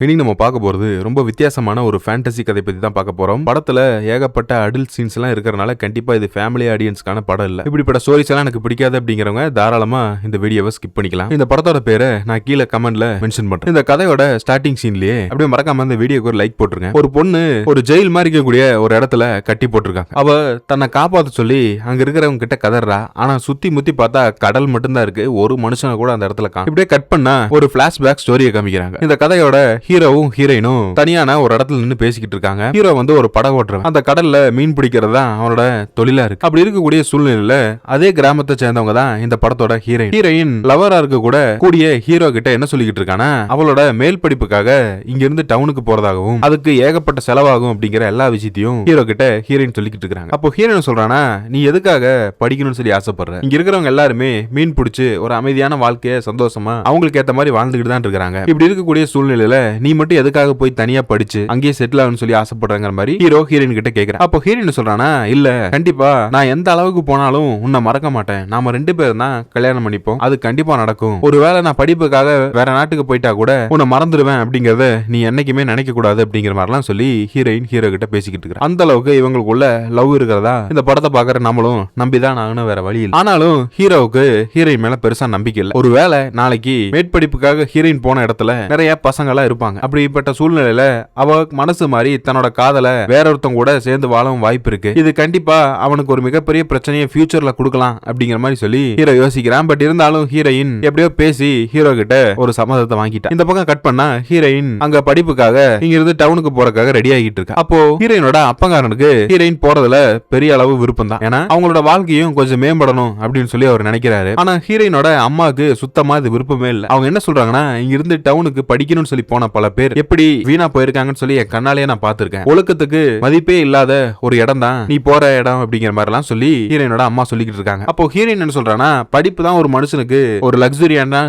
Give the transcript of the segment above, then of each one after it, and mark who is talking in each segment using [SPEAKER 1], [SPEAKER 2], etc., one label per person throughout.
[SPEAKER 1] இன்னைக்கு நம்ம பார்க்க போறது ரொம்ப வித்தியாசமான ஒரு ஃபேண்டசி கதை பத்தி தான் பார்க்க போறோம். படத்துல ஏகப்பட்ட அடல்ட் சீன்ஸ் எல்லாம் இருக்கறனால கண்டிப்பா இது ஃபேமிலி ஆடியன்ஸ்க்கான படம் இல்ல. இப்படிப்பட்ட ஸ்டோரிஸ் எல்லாம் எனக்கு பிடிக்காது அப்படிங்கறவங்க தாராளமா இந்த வீடியோவை ஸ்கிப் பண்ணிக்கலாம். இந்த படத்தோட பேரை நான் கீழே கமெண்ட்ல மென்ஷன் பண்றேன். இந்த கதையோட ஸ்டார்டிங் சீன்லயே அப்படியே மறக்காம இந்த வீடியோக்கு ஒரு லைக் போட்டுருங்க. ஒரு பொண்ணு ஒரு ஜெயில் மாதிரி இருக்கக்கூடிய ஒரு இடத்துல கட்டி போட்டிருக்காங்க. அவ தன்னை காப்பாத்த சொல்லி அங்க இருக்கிறவங்க கிட்ட கதறா. ஆனா சுத்தி முத்தி பார்த்தா கடல் மட்டும்தான் இருக்கு. ஒரு மனுஷனை கூட அந்த இடத்துல காணோம். இப்படியே கட் பண்ணா ஒரு பிளாஷ்பேக் ஸ்டோரியை காமிக்கிறாங்க. இந்த கதையோட ஹீரோவும் ஹீரோயினும் தனியான ஒரு இடத்துல நின்னு பேசிக்கிட்டு இருக்காங்க. ஹீரோ வந்து ஒரு படகு ஓட்டுறவன். அந்த கடல்ல மீன் பிடிக்கிறது தான் அவனோட தொழிலா இருக்கு. அப்படி இருக்கக்கூடிய சூழ்நிலையில அதே கிராமத்தை சேர்ந்தவங்க தான் இந்த படத்தோட ஹீரோயின் லவரா இருக்க கூட கூடிய ஹீரோ கிட்ட என்ன சொல்லிக்கிட்டு இருக்கானா, அவளோட மேல் படிப்புக்காக இங்க இருந்து டவுனுக்கு போறதாகவும் அதுக்கு ஏகப்பட்ட செலவாகும் அப்படிங்கிற எல்லா விஷயத்தையும் ஹீரோ கிட்ட ஹீரோயின் சொல்லிக்கிட்டு இருக்காங்க. அப்போ ஹீரோயின் சொல்றானா, நீ எதுக்காக படிக்கணும்னு சொல்லி ஆசைப்படுற? இங்க இருக்கிறவங்க எல்லாருமே மீன் பிடிச்சு ஒரு அமைதியான வாழ்க்கைய சந்தோஷமா அவங்களுக்கு ஏத்த மாதிரி வாழ்ந்துகிட்டு தான் இருக்காங்க. இப்படி இருக்கக்கூடிய சூழ்நிலையில நீ மட்டும் எதுக்காக போய் தனியா படிச்சு அங்கேயே செட்டில் ஆகணும்னு சொல்லி ஆசைப்படுறாங்க மாதிரி ஹீரோ ஹீரோயின் கிட்ட கேக்குறேன். அப்போ ஹீரோயின் சொல்றானா, இல்ல கண்டிப்பா நான் எந்த அளவுக்கு போனாலும் உன்னை மறக்க மாட்டேன். நாம 2 பேரும் தான் கல்யாணம் பண்ணிப்போம். அது கண்டிப்பா நடக்கும். ஒருவேளை நான் படிப்புக்காக வேற நாட்டுக்கு போயிட்டா கூட உன்னை மறந்துடுவேன் அப்படிங்கறத நீ என்னைக்குமே நினைக்க கூடாது அப்படிங்கிற மாதிரிலாம் சொல்லி ஹீரோயின் ஹீரோ கிட்ட பேசிக்கிட்டு இருக்கிறான். அந்த அளவுக்கு இவங்களுக்குள்ள லவ் இருக்கிறதா இந்த படத்தை பாக்குற நம்மளும் நம்பிதான் ஆகணும், வேற வழி இல்லை. ஆனாலும் ஹீரோவுக்கு ஹீரோயின் மேல பெருசா நம்பிக்கை இல்லை. ஒருவேளை நாளைக்கு மேற்படிப்புக்காக ஹீரோயின் போன இடத்துல நிறைய பசங்க எல்லாம் இருப்பாங்க. அப்படிப்பட்ட சூழ்நிலையில அவ மனசு மாறி தன்னோட காதலை வேற ஒருத்தங்க கூட சேர்ந்து வாழவும் வாய்ப்பு இருக்கு. இது கண்டிப்பா அவனுக்கு ஒரு மிகப்பெரிய பிரச்சனையை ஃபியூச்சர்ல கொடுக்கலாம் அப்படிங்கிற மாதிரி சொல்லி ஹீரோ யோசிக்கிறான். பட் இருந்தாலும் ஹீரோயின் எப்படியோ பேசி ஹீரோ கிட்ட ஒரு சம்மதத்தை வாங்கிட்டா. இந்த பக்கம் கட் பண்ணா ஹீரோயின் அங்க படிப்புக்காக இங்க இருந்து டவுனுக்கு போறதுக்காக ரெடி ஆகிட்டு இருக்கா. அப்போ ஹீரோயினோட அப்பங்காரனுக்கு ஹீரோயின் போறதுல பெரிய அளவு விருப்பம் தான். ஏன்னா அவங்களோட வாழ்க்கையும் கொஞ்சம் மேம்படணும் அப்படின்னு சொல்லி அவர் நினைக்கிறாரு. ஆனா ஹீரோயினோட அம்மாவுக்கு சுத்தமா இது விருப்பமே இல்லை. அவங்க என்ன சொல்றாங்கன்னா, இங்க இருந்து டவுனுக்கு படிக்கணும்னு சொல்லி போன பல பேர் எப்படி வீணா போயிருக்காங்கன்னு சொல்லி என் கண்ணாலேயே நான் பாத்துருக்கேன். ஒழுக்கத்துக்கு மதிப்பே இல்லாத ஒரு இடம் தான் நீ போற இடம் அப்படிங்கிற மாதிரி எல்லாம் சொல்லி ஹீரோயினோட அம்மா சொல்லிக்கிட்டு இருக்காங்க. அப்போ ஹீரோயின் என்ன சொல்றானா, படிப்பு தான் ஒரு மனுஷனுக்கு ஒரு லக்ஸரியான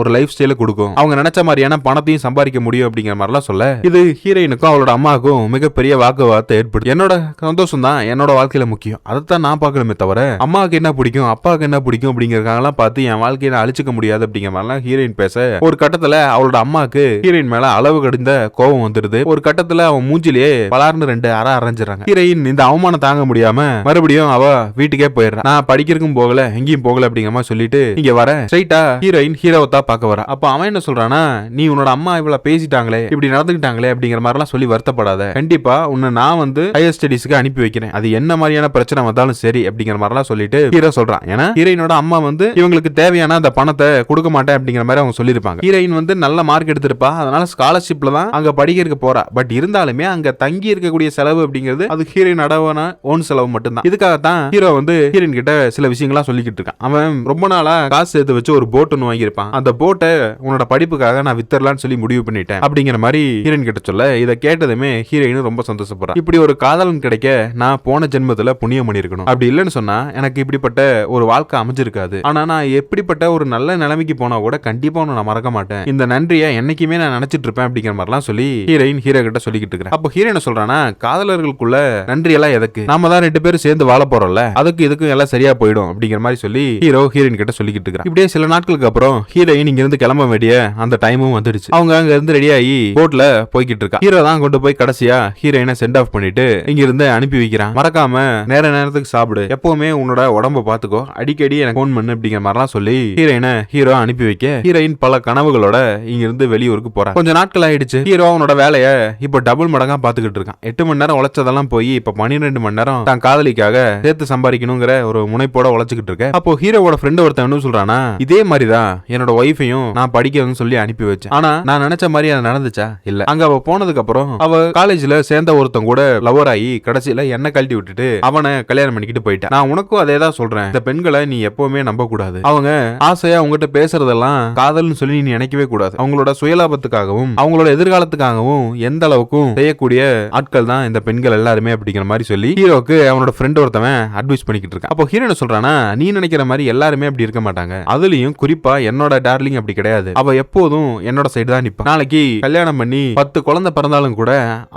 [SPEAKER 1] ஒரு லைஃப் ஸ்டைல கொடுக்கும். அவங்க நினைச்ச மாதிரியான பணத்தையும் சம்பாதிக்க முடியும் அப்படிங்கிற மாதிரி எல்லாம் சொல்ல இது ஹீரோயினுக்கும் அவளோட அம்மாவுக்கும் மிகப்பெரிய வாக்குவாதத்தை ஏற்படுது. என்னோட சந்தோஷம் தான் என்னோட வாழ்க்கையில முக்கியம். அதைத்தான் நான் பார்க்கணுமே தவிர அம்மாவுக்கு என்ன பிடிக்கும் அப்பாவுக்கு என்ன பிடிக்கும் அப்படிங்கறதெல்லாம் பார்த்து என் வாழ்க்கையை அழிச்சுக்க முடியாது அப்படிங்கிற மாதிரிலாம் ஹீரோயின் பேச ஒரு கட்டத்துல அவளோட அம்மாவுக்கு ஹீரோயின் மேல அளவு கடந்த கோபம் வந்துடுது. ஒரு கட்டத்துல அவன் மூஞ்சிலேயே பலார்னு 2 அரை அரைஞ்சிடறாங்க. ஹீரோயின் இந்த அவமானம் தாங்க முடியாம மறுபடியும் அவ வீட்டுக்கே போயிடுறான். நான் படிக்கிறதுக்கும் போகல எங்கேயும் போகல அப்படிங்கிற மாதிரி சொல்லிட்டு இங்க வர ஸ்ட்ரைட்டா ஹீரோயின் ஹீரோவை தான் பார்க்க வரா. அப்ப அவன் என்ன சொல்றானா, நீ உன்னோட அம்மா இவ்வளவு பேசிட்டாங்களே இப்படி நடந்துக்கிட்டாங்களே அப்படிங்கிற மாதிரி எல்லாம் சொல்லி வருத்தப்படாத. கண்டிப்பா உன்னை நான் வந்து ஹையர் ஸ்டடிஸ்க்கு அனுப்பி வைக்கிறேன். அது என்ன மாதிரியான பிரச்சனை வந்தாலும் சரி அப்படிங்கிற மாதிரி எல்லாம் சொல்லிட்டு ஹீரோ சொல்றான். ஏன்னா ஹீரோயினோட அம்மா வந்து இவங்களுக்கு தேவையான அந்த பணத்தை கொடுக்க மாட்டேன் அப்படிங்கிற மாதிரி அவங்க சொல்லிருப்பாங்க. ஹீரோயின் வந்து நல்ல மார்க் எடுத்திருப்பா, அதனால ஸ்காலர்ஷிப்ல தான் அங்க படிக்கிறதுக்கு போறா. பட் இருந்தாலுமே அங்க தங்கி இருக்கக்கூடிய செலவு அப்படிங்கிறது அது ஹீரோயின் அடவான ஓன் செலவு மட்டும்தான். இதுக்காகத்தான் ஹீரோ வந்து ஹீரோயின் கிட்ட சில விஷயங்களா சொல்லிக்கிட்டு இருக்கான். அவன் ரொம்ப நாளா காசு சேர்த்து வச்சு ஒரு போட் ஒன்று வாங்கியிருப்பான். அந்த போட்டை உன்னோட படிப்புக்காக நான் வித்தரலான்னு சொல்லி முடிவு பண்ணிட்டேன் அப்படிங்கிற மாதிரி ஹீரோயின் கிட்ட சொல்ல இதை கேட்டதுமே ஹீரோயின் ரொம்ப சந்தோஷப்படுறா. இப்படி ஒரு காதலன் கிடைக்க நான் போன ஜென்மத்துல புண்ணியம் பண்ணிருக்கணும். அப்படி இல்லைன்னு சொன்னா எனக்கு இப்படிப்பட்ட ஒரு வாழ்க்கை அமைஞ்சிருக்காது. ஆனா நான் எப்படிப்பட்ட ஒரு நல்ல நிலைமைக்கு போனா கூட கண்டிப்பா நான் மறக்க மாட்டேன். இந்த நன்றியை என்னைக்குமே நான் நினைச்சிட்டு இருப்பேன் அப்படிங்கிற மாதிரிலாம் சொல்லி ஹீரோயின் ஹீரோ கிட்ட சொல்லிக்கிட்டு இருக்கிறேன். அப்போ ஹீரோயின் சொல்றானா, காதலர்களுக்குள்ள நன்றி எல்லாம் எதுக்கு, நாம தான் 2 பேரும் சேர்ந்து வாழ போறோம்ல, அதுக்கு இதுக்கும் எல்லாம் சரியா போயிடும் அப்படிங்கிற மாதிரி சொல்லி ஹீரோ ஹீரோயின் கிட்ட சொல்லிக்கிட்டு இருக்கிறான். இப்படியே சில நாட்களுக்கு அப்புறம் ஹீரோயின் இங்க இருந்து கிளம்ப வேண்டிய அந்த டைமும் வந்துடுச்சு. அவங்க அங்க இருந்து ரெடி ஆகி போட்ல போய்கிட்டு இருக்கா. ஹீரோ தான் கொண்டு போய் கடைசியா ஹீரோயினை சென்ட் ஆஃப் பண்ணிட்டு இங்க இருந்து அனுப்பி வைக்கிறான். மறக்காம நேரத்துக்கு சாப்பிடு, எப்பவுமே உன்னோட உடம்ப பாத்துக்கோ, அடிக்கடி எனக்கு போன் பண்ணு அப்படிங்கிற மாதிரிலாம் சொல்லி ஹீரோயினை ஹீரோ அனுப்பி வைக்க ஹீரோயின் பல கனவுகளோட இங்க இருந்து வெளியூருக்கு போறா. கொஞ்ச நாட்கள் ஆயிடுச்சு. ஹீரோ அவனோட வேலைய இப்ப டபுள் மடங்கா பாத்துக்கிட்டு இருக்கான். 8 மணி நேரம் உழைச்சதெல்லாம் போய் இப்ப 12 மணி நேரம் தான் காதலிக்காக சேர்த்து சம்பாதிக்கணுங்கிற ஒரு முனைப்போட உழைச்சுக்கிட்டு இருக்க. அப்போ ஹீரோவோட ஃப்ரெண்ட் ஒருத்தன் சொல்றானா, இதே மாதிரிதான் என்னோட ஒய்ஃபையும் நான் படிக்கணும்னு சொல்லி அனுப்பி வச்சேன். ஆனா நான் நினைச்ச மாதிரி அது நடந்துச்சா இல்ல. அங்க அவ போனதுக்கு அப்புறம் அவ காலேஜ்ல சேர்ந்த ஒருத்தன் கூட லவர் ஆகி கடைசியில என்ன கழட்டி விட்டுட்டு அவனை கல்யாணம் பண்ணிக்கிட்டு போயிட்டான். நான் உனக்கும் அதே தான் சொல்றேன். இந்த பெண்களை நீ எப்பவுமே நம்ப கூடாது. அவங்க ஆசையா உங்ககிட்ட பேசுறதெல்லாம் காதல்னு சொல்லி நீ நினைக்கவே கூடாது. அவங்களோட சுயலாபத்துக்காகவும் அவங்களோட எதிர்காலத்துக்காகவும் எந்த அளவுக்கும் செய்யக்கூடிய ஆட்கள் தான் இந்த பெண்கள் எல்லாருமே அப்படிங்கிற மாதிரி சொல்லி ஹீரோக்கு அவனோட ஃப்ரெண்ட் ஒருத்தவன் அட்வைஸ் பண்ணிக்கிட்டு இருக்கான். அப்போ ஹீரோ சொல்றானா, நீ நினைக்கிற மாதிரி எல்லாருமே அப்படி இருக்க மாட்டாங்க. அதுலயும் குறிப்பா என்னோட டார்லிங் அப்படி கிடையாது. அவ எப்போதும் என்னோட சைடு தான் நிப்பா. நாளைக்கு கல்யாணம் பண்ணி 10 குழந்தை பிறந்தாலும் கூட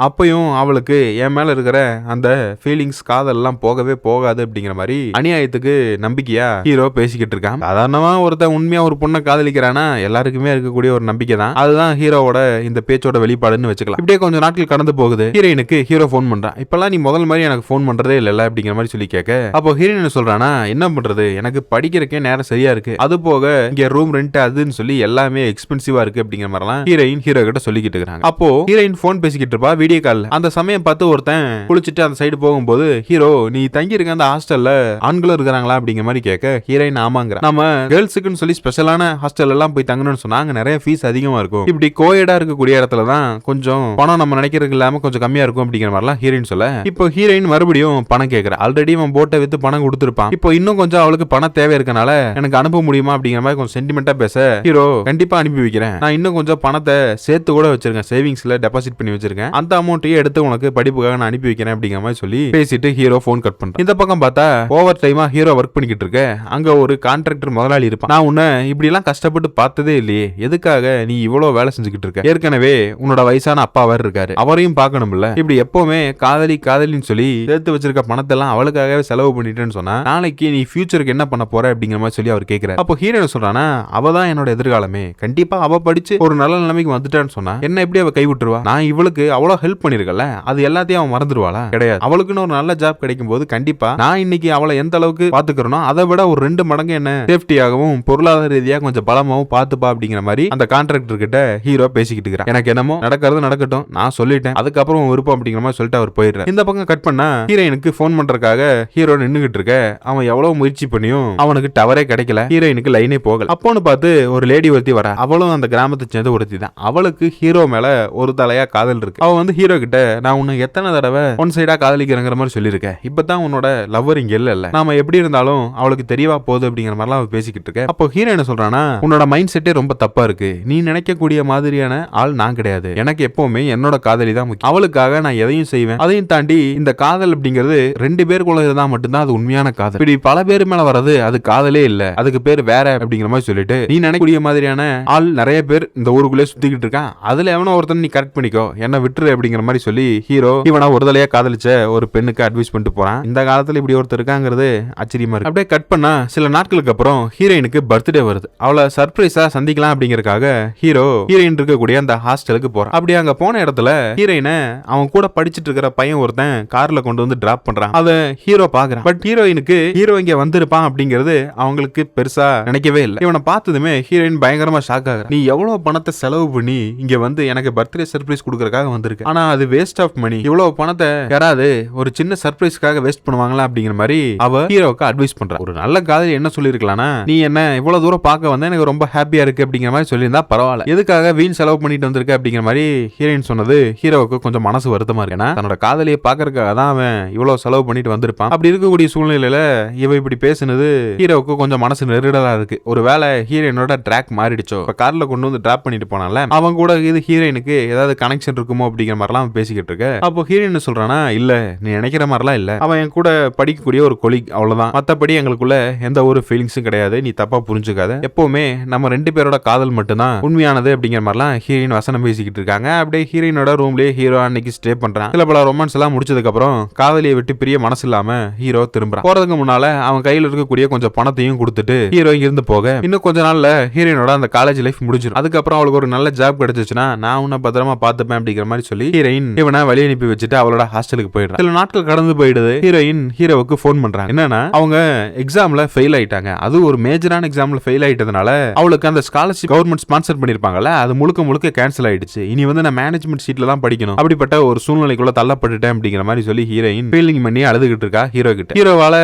[SPEAKER 1] அப்பயும் அவளுக்கு என் மேல இருக்கிற அந்த ஃபீலிங்ஸ் காதல் எல்லாம் போகவே போகாது அப்படிங்கிற மாதிரி அநியாயத்துக்கு நம்பிக்கையா ஹீரோ பேசிக்கிட்டு இருக்கான். சாதாரணமா ஒருத்தன் உண்மையா ஒரு பொண்ணை காதலிக்கிறானா எல்லாருக்குமே இருக்கக்கூடிய ஒரு நம்பிக்கை தான். அதுதான் ஹீரோவோட ஹீரோவோட இந்த பேச்சோட வெளிப்பாடுன்னு வச்சுக்கலாம். இப்படியே கொஞ்சம் நாட்கள் கடந்து போகுது. ஹீரோயினுக்கு ஹீரோ போன் பண்றான். இப்பெல்லாம் நீ முதல் மாதிரி எனக்கு போன் பண்றதே இல்ல அப்படிங்கிற மாதிரி சொல்லி கேட்க, அப்போ ஹீரோயின் சொல்றானா, என்ன பண்றது, எனக்கு படிக்கிறக்கே நேரம் சரியா இருக்கு, அது போக இங்க ரூம் ரெண்ட் அதுன்னு சொல்லி எல்லாமே எக்ஸ்பென்சிவா இருக்கு அப்படிங்கிற மாதிரிலாம் ஹீரோயின் ஹீரோ கிட்ட சொல்லிக்கிட்டு இருக்காங்க. அப்போ ஹீரோயின் போன் பேசிக்கிட்டு இருப்பா வீடியோ கால்ல. அந்த சமயம் பார்த்து ஒருத்தன் குளிச்சுட்டு அந்த சைடு போகும்போது, ஹீரோ நீ தங்கி இருக்க அந்த ஹாஸ்டல்ல ஆண்களும் இருக்கிறாங்களா அப்படிங்கிற மாதிரி கேட்க, ஹீரோயின் ஆமாங்கிற. நம்ம கேர்ள்ஸுக்குன்னு சொல்லி ஸ்பெஷலான ஹாஸ்டல் எல்லாம் போய் தங்கணும்னு சொன்னா அங்க நிறைய ஃபீஸ் அதிகமா இருக்கும், இப்படி கோயடா இருக்கக்கூடிய இடத்துல தான் கொஞ்சம் பணம் நம்ம நினைக்கிறது இல்லாம கொஞ்சம் கம்மியா இருக்கும் அப்படிங்கிற மாதிரிலாம் ஹீரோயின் சொல்ல, இப்போ ஹீரோயின் மறுபடியும் பணம் கேட்கற. ஆல்ரெடி அவன் போட்டை வித்து பணம் கொடுத்துருப்பான், இப்போ இன்னும் கொஞ்சம் அவளுக்கு பணம் தேவை இருக்கனால எனக்கு அனுப்ப முடியுமா அப்படிங்கிற மாதிரி கொஞ்சம் சென்டிமெண்டா பேச, ஹீரோ கண்டிப்பா அனுப்பி வைக்கிறேன், நான் இன்னும் கொஞ்சம் பணத்தை சேர்த்து கூட வச்சிருக்கேன், சேவிங்ஸ்ல டெபாசிட் பண்ணி வச்சிருக்கேன், அந்த அமௌண்ட்டையும் எடுத்து உனக்கு படிப்புக்காக நான் அனுப்பி வைக்கிறேன் அப்படிங்கிற மாதிரி சொல்லி பேசிட்டு ஹீரோ போன் கட் பண்றான். இந்த பக்கம் பார்த்தா ஓவர் டைமா ஹீரோ ஒர்க் பண்ணிக்கிட்டு இருக்க. அங்க ஒரு கான்ட்ராக்டர் முதலாளி இருப்பான். நான் உன்னை இப்படி எல்லாம் கஷ்டப்பட்டு பார்த்ததே இல்லையே, எதுக்காக நீ இவ்வளவு வேலை செஞ்சுக்கிட்டு இருக்க, ஏற்கனவே உன்னோட வயசான அப்பா அவர் இருக்காரு, அவரையும் பார்க்கணும்ல, இப்படி எப்பவுமே காதலி காதலின்னு சொல்லி சேர்த்து வச்சிருக்க பணத்தை எல்லாம் அவளுக்காகவே செலவு பண்ணிட்டேன்னு சொன்னா நாளைக்கு நீ ஃபியூச்சருக்கு என்ன பண்ண போற அப்படிங்கிற மாதிரி சொல்லி அவர் கேட்கிறார். அப்போ ஹீரோ சொல்றானா, அவ தான் என்னோட எதிர்காலமே, கண்டிப்பா அவ படிச்சு ஒரு நல்ல நிலைமைக்கு வந்துட்டான்னு சொன்னா என்ன எப்படி அவ கை விட்டுருவா, நான் இவளுக்கு அவ்வளவு ஹெல்ப் பண்ணிருக்கல, அது எல்லாத்தையும் அவன் மறந்துடுவாளா, கிடையாது, அவளுக்குன்னு ஒரு நல்ல ஜாப் கிடைக்கும் போது கண்டிப்பா நான் இன்னைக்கு அவளை எந்த அளவுக்கு பாத்துக்கிறனோ அதை விட ஒரு 2 மடங்கு என்ன சேஃப்டியாகவும் பொருளாதார ரீதியாக கொஞ்சம் பலமாவும் பாத்துப்பா அப்படிங்கிற மாதிரி அந்த கான்ட்ராக்டர் கிட்ட ஹீரோ பேசிக்கிட்டு இருக்கிறார். எனக்கு என்னமோ நடக்கிறது நடக்கட்டும், நான் சொல்லிட்டேன், அதுக்கப்புறம் விருப்பம் அப்படிங்கிற மாதிரி சொல்லிட்டு அவர் போயிடுறாரு. இந்த பக்கம் கட் பண்ணா ஹீரோயினுக்கு போன் பண்றதுக்காக ஹீரோ நின்னுகிட்டு இருக்க. அவன் எவ்வளவு முயற்சி பண்ணியும் அவனுக்கு டவரே கிடைக்கல, ஹீரோயினுக்கு லைனே போகல. அப்போன்னு பார்த்து ஒரு லேடி ஒருத்தி வர, அவளும் அந்த கிராமத்தை சேர்ந்த ஒருத்தி தான். அவளுக்கு ஹீரோ மேல ஒரு தலையா காதல் இருக்கு. அவ வந்து ஹீரோ கிட்ட, நான் உன்னை எத்தனை தடவை ஒன் சைடா காதலிக்கிறங்கிற மாதிரி சொல்லியிருக்கேன், இப்பதான் உன்னோட லவ்வர் இங்க இல்ல, நாம எப்படி இருந்தாலும் அவளுக்கு தெரியவா போகுது அப்படிங்கிற மாதிரிலாம் அவ பேசிக்கிட்டு இருக்க. அப்போ ஹீரோ என்ன சொல்றானா, உன்னோட மைண்ட் செட்டே ரொம்ப தப்பா இருக்கு, நீ நினைக்கக்கூடிய மாதிரியான ஆள் நான் கிடையாது, எனக்கு எப்பவுமே என்னோட காதலி தான் முக்கியம், அவளுக்காக நான் எதையும் செய்வேன், அதையும் தாண்டி இந்த காதல் அப்படிங்கிறது 2 பேருக்குள்ள இருந்தா மட்டும்தான் அது உண்மையான காதல், இப்படி பல பேர் மேல வர்றது அது காதலே இல்ல, அதுக்கு பேர் வேற அப்படிங்கிற மாதிரி சொல்லிட்டு, நீ நினைக்கக்கூடிய மாதிரியான ஆள் நிறைய பேர் இந்த ஊருக்குள்ளே சுத்திக்கிட்டு இருக்கான், அதுல எவனோ ஒருத்தன் நீ கரெக்ட் பண்ணிக்கோ, என்ன விட்டுரு அப்படிங்கிற மாதிரி சொல்லி ஹீரோ இவனா ஒரு தலையா காதலிச்ச ஒரு பெண்ணுக்கு அட்வைஸ் பண்ணிட்டு போறான். இந்த காலத்துல இப்படி ஒருத்தர் இருக்காங்கிறது ஆச்சரியமா இருக்கு. அப்படியே கட் பண்ணா சில நாட்களுக்கு அப்புறம் ஹீரோயினுக்கு பர்த்டே வருது. அவளை சர்ப்ரைஸா சந்திக்கலாம் அப்படிங்கறதுக்காக ஹீரோ ஹீரோயின் இருக்கக்கூடிய அந்த ஹாஸ்டலுக்கு போறான். அப்படி அங்க போன இடத்துல ஹீரோயினை அவன் கூட படிச்சிட்டு இருக்கிற பையன் ஒருத்தன் கார்ல கொண்டு வந்து டிராப் பண்றான். அத ஹீரோ பாக்குறான். பட் ஹீரோயினுக்கு ஹீரோ இங்க வந்திருப்பான் அப்படிங்கிறது அவங்களுக்கு பெருசா நினைக்கவே இல்லை. இவனை பார்த்ததுமே ஹீரோயின் பயங்கரமா ஷாக் ஆகுறா. நீ எவ்வளவு பணத்தை செலவு பண்ணி இங்க வந்து எனக்கு பர்த்டே சர்ப்ரைஸ் கொடுக்கறதுக்காக வந்திருக்கு, ஆனா அது வேஸ்ட் ஆஃப் மணி, இவ்வளவு பணத்தை யாராவது ஒரு சின்ன சர்ப்ரைஸ்க்காக வேஸ்ட் பண்ணுவாங்களா அப்படிங்கிற மாதிரி அவ ஹீரோவுக்கு அட்வைஸ் பண்றா. ஒரு நல்ல காதலி என்ன சொல்லிருக்கலாம்னா, நீ என்ன இவ்வளவு தூரம் பார்க்க வந்தா எனக்கு ரொம்ப ஹாப்பியா இருக்கு அப்படிங்கிற மாதிரி சொல்லியிருந்தா பரவாயில்ல, எதுக்காக வீண் செலவு பண்ணிட்டு வந்திருக்க அப்படிங்கிற மாதிரி ஹீரோயின் சொன்னது ஹீரோவுக்கு கொஞ்சம் மனசு வருத்தமா இருக்கு. ஏன்னா தன்னோட காதலியை பாக்குறதுக்காக தான் அவன் இவ்வளவு செலவு பண்ணிட்டு வந்திருப்பான். அப்படி இருக்கக்கூடிய சூழ்நிலையில இவ இப்படி பேசுனது ஹீரோவுக்கு கொஞ்சம் மனசு நெருடலா இருக்கு. ஒருவேளை ஹீரோயினோட ட்ராக் மாறிடுச்சோ, இப்ப கார்ல கொண்டு வந்து டிராப் பண்ணிட்டு போனால அவன் கூட இது ஹீரோயினுக்கு ஏதாவது கனெக்ஷன் இருக்குமோ அப்படிங்கிற மாதிரிலாம் பேசிக்கிட்டு இருக்க. அப்போ ஹீரோயின் சொல்றானா, இல்ல நீ நினைக்கிற மாதிரிலாம் இல்ல, அவன் என் கூட படிக்கக்கூடிய ஒரு கொலீக், அவ்வளவுதான், மத்தபடி எங்களுக்குள்ள எந்த ஒரு ஃபீலிங்ஸும் கிடையாது, நீ தப்பா புரிஞ்சுக்காத, எப்பவுமே நம்ம 2 பேரோட காதல் மட்டும்தான் உண்மையானது அப்படிங்கிற மாதிரிலாம் ஹீரோயின் வசனம் பேசிக்கிட்டு இருக்காங்க. அப்படியே ஹீரோயினோட ரூம்லயே ஹீரோ அன்னைக்கு ஸ்டே பண்றான். சில பல ரொமான்ஸ் எல்லாம் முடிச்சதுக்கு அப்புறம் காதலியை விட்டு பிரிய மனசு இல்லாம ஹீரோ திரும்புறான். போறதுக்கு முன்னால அவன் கையில இருக்கக்கூடிய கொஞ்சம் பணத்தையும் கொடுத்துட்டு ஹீரோ இருந்து போக, இன்னும் கொஞ்ச நாள்ல ஹீரோயினோட அந்த காலேஜ் லைஃப் முடிஞ்சிடும். அதுக்கப்புறம் அவளுக்கு ஒரு நல்ல ஜாப் கிடைச்சிச்சுன்னா நான் உன்னை பத்திரமா பார்த்துப்பேன் அப்படிங்கிற மாதிரி சொல்லி ஹீரோயின் இவனை வழி அனுப்பி வச்சுட்டு அவளோட ஹாஸ்டலுக்கு போயிடுறான். சில நாட்கள் கடந்து போயிடுது. ஹீரோயின் ஹீரோவுக்கு போன் பண்றாங்க. என்னன்னா அவங்க எக்ஸாம்ல ஃபெயில் ஆயிட்டாங்க. அது ஒரு மேஜரான எக்ஸாம்ல ஃபெயில் ஆயிட்டதுனால அவளுக்கு அந்த ஸ்காலர்ஷிப் கவர்மெண்ட் ஸ்பான்சர் பண்ணிருப்பாங்கல்ல, அது முழுக்க முழுக்க கேன்சல் ஆயிடுச்சு. இனி வந்து நான் மேனேஜ்மெண்ட் சீட்ல தான் படிக்கணும், அப்படிப்பட்ட ஒரு சூழ்நிலைக்குள்ள தள்ளப்பட்டுட்டேன் அப்படிங்கிற மாதிரி சொல்லி ஹீரோயின் ஃபீலிங் பண்ணி அழுதுகிட்டு இருக்கா ஹீரோ கிட்ட. ஹீரோவால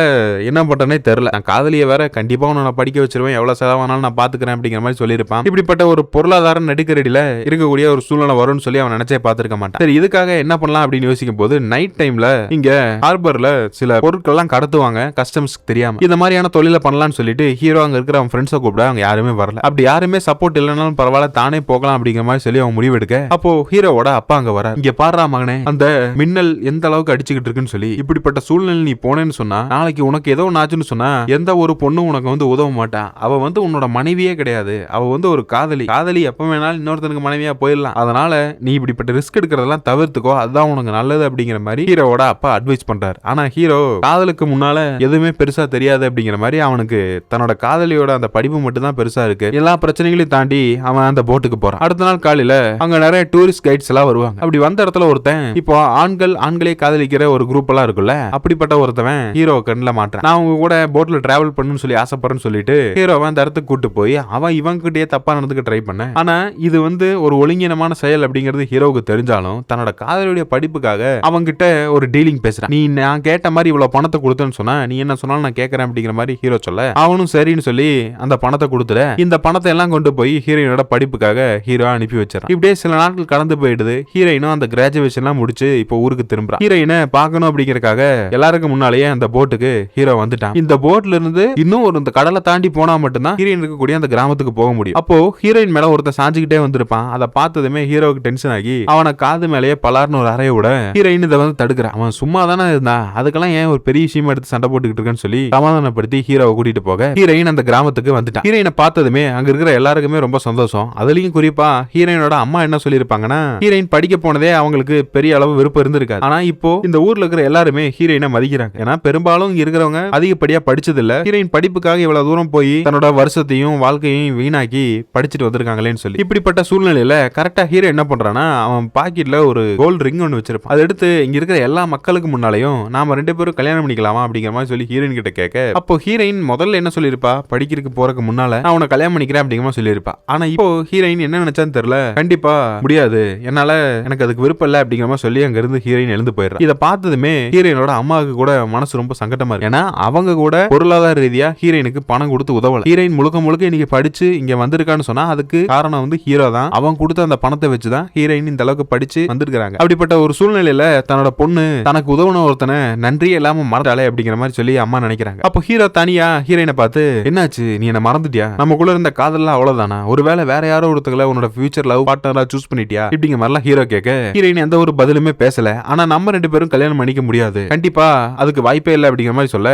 [SPEAKER 1] என்ன பண்றனே தெரியல. நான் காதலியை வேற கண்டிப்பா உன்னை படிக்க வச்சிருவேன், எவ்வளவு செலவானாலும் நான் பாத்துக்கிறேன் அப்படிங்கிற மாதிரி சொல்லியிருப்பான். இப்படிப்பட்ட ஒரு பொருளாதார நெருக்கடியில இருக்கக்கூடிய ஒரு சூழ்நிலை வரும்னு சொல்லி அவன் நினைச்சே பார்த்திருக்க மாட்டான். சரி, இதுக்காக என்ன பண்ணலாம் அப்படின்னு யோசிக்கும் போது நைட் டைம்ல இங்க ஹார்பர்ல சில பொருட்கள் எல்லாம் கடத்துவாங்க கஸ்டம்ஸ்க்கு தெரியாம. இந்த மாதிரியான தொழில பண்ணலாம்னு சொல்லிட்டு ஹீரோ அங்க இருக்கிற அவன் ஃப்ரெண்ட்ஸை கூப்பிட அவங்க யாருமே வரல. அப்படி யாருமே சப்போர்ட் இல்லைனாலும் பரவாயில்ல, தானே போகலாம் அப்படிங்கிற மாதிரி சொல்லி அவன் முடிவெடுக்க, அப்போ ஹீரோவோட அப்பா அங்க வர, இங்க பாடுறா மகனே, அந்த மின்னல் எந்த அளவுக்கு அடிச்சுக்கிட்டு இருக்குன்னு சொல்லி, இப்படிப்பட்ட சூழ்நிலை நீ போனேன்னு சொன்னா நாளைக்கு உனக்கு ஏதோ ஒண்ணாச்சுன்னு சொன்னா எந்த ஒரு பொண்ணும் உனக்கு வந்து உதவ மாட்டான். அவ வந்து உன்னோட மனைவியே கிடையாது, அவ வந்து ஒரு காதலி. காதலி எப்ப வேணாலும் இன்னொருத்தனுக்கு மனைவியா போயிடலாம். அதனால நீ இப்படிப்பட்ட ரிஸ்க் எடுக்கிறதெல்லாம் தவிர்த்துக்கோ, அதுதான் உனக்கு நல்லது அப்படிங்கிற மாதிரி ஹீரோவோட அப்பா அட்வைஸ் பண்றாரு. ஆனா ஹீரோ காதலுக்கு முன்னால எதுவுமே பெருசா தெரியாது அப்படிங்கிற மாதிரி அவனுக்கு தன்னோட காதலியோட அந்த படிப்பு மட்டும் தான் பெருசா இருக்கு. எல்லா பிரச்சனைகளையும் தாண்டி அவன் அந்த போட்டுக்கு போறான். அடுத்த அடுத்த நாள் காலையில அங்க நிறைய டூரிஸ்ட் கைட்ஸ் எல்லாம் வருவாங்க. அப்படி வந்த இடத்துல ஒருத்தன் இப்போ ஆண்களே காதலிக்கிற ஒரு குரூப் எல்லாம் இருக்குல்ல, அப்படிப்பட்ட ஒருத்தவன் ஹீரோ கண்ணில் மாட்டான். நான் உங்க கூட போட்ல டிராவல் பண்ணணும்னு சொல்லி ஆசைப்படுறேன்னு சொல்லிட்டு ஹீரோவை அந்த இடத்துக்கு கூட்டு போய் அவன் இவங்கிட்டயே தப்பா நடந்துக்க ட்ரை பண்ண. ஆனா இது ஒரு ஒழுங்கீனமான செயல் அப்படிங்கிறது ஹீரோவுக்கு தெரிஞ்சாலும் தன்னோட காதலுடைய படிப்புக்காக அவங்கிட்ட ஒரு டீலிங் பேசுறான். நீ நான் கேட்ட மாதிரி இவ்வளவு பணத்தை கொடுத்தேன்னு சொன்னா நீ என்ன சொன்னாலும் நான் கேட்கறேன் அப்படிங்கிற மாதிரி ஹீரோ சொல்ல அவனும் சரின்னு சொல்லி அந்த பணத்தை கொடுத்துட இந்த பணத்தை எல்லாம் கொண்டு போய் ஹீரோயினோட படிப்புக்காக ஹீரோ அனுப்பி வச்சிடறான். இப்படியே சில நாட்கள் கடந்து போயிடுது. ஹீரோயினும் அந்த கிராஜுவேஷன் எல்லாம் முடிச்சு இப்போ ஊருக்கு திரும்புறான். ஹீரோயினை பார்க்கணும் அப்படிங்கறக்காக எல்லாருக்கும் முன்னாலேயே அந்த போட்டுக்கு ஹீரோ வந்துட்டான். இந்த போட்ல இருந்து இன்னும் இந்த கடலை தாண்டி போனா மட்டும்தான் ஹீரோயின் இருக்கக்கூடிய அந்த கிராமத்துக்கு போக முடியும். அப்போ ஹீரோயின் மேல ஒருத்தன் சாஞ்சுக்கிட்டே வந்திருப்பான். அதை பார்த்ததுமே ஹீரோவுக்கு டென்ஷன் ஆகி அவனை காது மேலேயே பலார்னு ஒரு அறைய விட ஹீரோயின் இதை தடுக்கிறான். அவன் சும்மா தானே இருந்தான், அதுக்கெல்லாம் ஏன் ஒரு பெரிய விஷயமா எடுத்து சண்டை போட்டுக்கிட்டு இருக்கேன்னு சொல்லி சமாதானப்படுத்தி ஹீரோவை கூட்டிட்டு போக ஹீரோயின் அந்த கிராமத்துக்கு வந்துட்டான். ஹீரோயினை பார்த்ததுமே அங்க இருக்கிற எல்லாருக்குமே ரொம்ப சந்தோஷம். அதுலயும் குறிப்பா ஹீரோயினோட அம்மா என்ன சொல்லிருப்பாங்கன்னா ஹீரோயின் படிக்க போனதே அவங்களுக்கு பெரிய அளவு விருப்பம் இருந்திருக்காது. ஆனா இப்போ இந்த ஊர்ல இருக்கிற எல்லாருமே ஹீரோயினை மதிக்கிறாங்க. ஏன்னா பெரும்பாலும் இருக்கிறவங்க அதிகப்படியா படிச்சது இல்ல, ஹீரோயின் படிப்புக்காக இவ்வளவு தூரம் போய் தன்னோட வருஷத்தையும் வாழ்க்கையும் வீணாக்கி படிச்சுட்டு வந்திருக்காங்களேன்னு சொல்லி. இப்படிப்பட்ட சூழ்நிலையில கரெக்டா ஹீரோ என்ன பண்றானா அவன் பாக்கெட்ல ஒரு கோல்டு ரிங் ஒன்னு வச்சிருப்பான். அதை எடுத்து இங்க இருக்கிற எல்லா மக்களுக்கு முன்னாலையும் நாம 2 பேரும் கல்யாணம் பண்ணிக்கலாமா அப்படிங்கிற மாதிரி சொல்லி ஹீரோயின் கிட்ட கேட்க அப்போ ஹீரோயின் முதல்ல என்ன சொல்லிருப்பா, படிக்கிறதுக்கு போறதுக்கு முன்னால நான் உன்னை கல்யாணம் பண்ணிக்கிறேன் அப்படிங்கிற மாதிரி சொல்லிருப்பா. ஆனா இப்போ ஹீரோயின் என்ன நினைச்சான்னு தெரியல, கண்டிப்பா முடியாது, என்னால எனக்கு அதுக்கு விருப்பம் இல்ல அப்படிங்கிற மாதிரி சொல்லி அங்க இருந்து ஹீரோயின் எழுந்து போயிடுறா. இதை பார்த்ததுமே ஹீரோயினோட அம்மாவுக்கு கூட மனசு ரொம்ப சங்கட்டமா இருக்கு. ஏன்னா அவங்க கூட பொருளாதார ரீதியா ஹீரோயினுக்கு பணம் கொடுத்து உதவல. ஹீரோயின் முழுக்க இன்னைக்கு படிச்சு இங்க வந்திருக்கான்னு சொன்னா அதுக்கு காரணம் ஹீரோ தான். அவன் கொடுத்த அந்த பணத்தை வச்சுதான் ஹீரோயின் இந்த அளவுக்கு படிச்சு வந்திருக்காங்க. அப்படிப்பட்ட ஒரு சூழ்நிலையில தன்னோட பொண்ணு தனக்கு உதவுன ஒருத்தனை நன்றியே இல்லாம மறந்தாலே அப்படிங்கிற மாதிரி சொல்லி அம்மா நினைக்கிறாங்க. அப்போ ஹீரோ தனியா ஹீரோயினை பார்த்து என்னாச்சு, நீ என்ன மறந்துட்டியா, நமக்குள்ள இருந்த காதல்லாம் அவ்வளவுதானா, ஒருவேளை வேற யாரோ ஒருத்தங்கள உன்னோட ஃபியூச்சர் லவ் பார்ட்னரா சூஸ் பண்ணிட்டியா இப்படிங்கிற மாதிரிலாம் ஹீரோ கேட்க ஹீரோயின் எந்த ஒரு பதிலுமே பேசல. ஆனா நம்ம 2 பேரும் கல்யாணம் பண்ணிக்க முடியாது, கண்டிப்பா அதுக்கு வாய்ப்பே இல்லை அப்படிங்கிற மாதிரி சொல்ல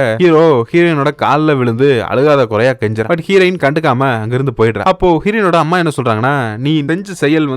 [SPEAKER 1] ஹீரோயினோட கால்ல விழுந்து அழுகாத குறையா கெஞ்சற. பட் ஹீரோயின் கண்டுக்காம அங்கிருந்து போயிடுறா. அப்போ ஹீரோயினோட அம்மா என்ன சொல்றாங்கன்னா நீ செஞ்ச செயல்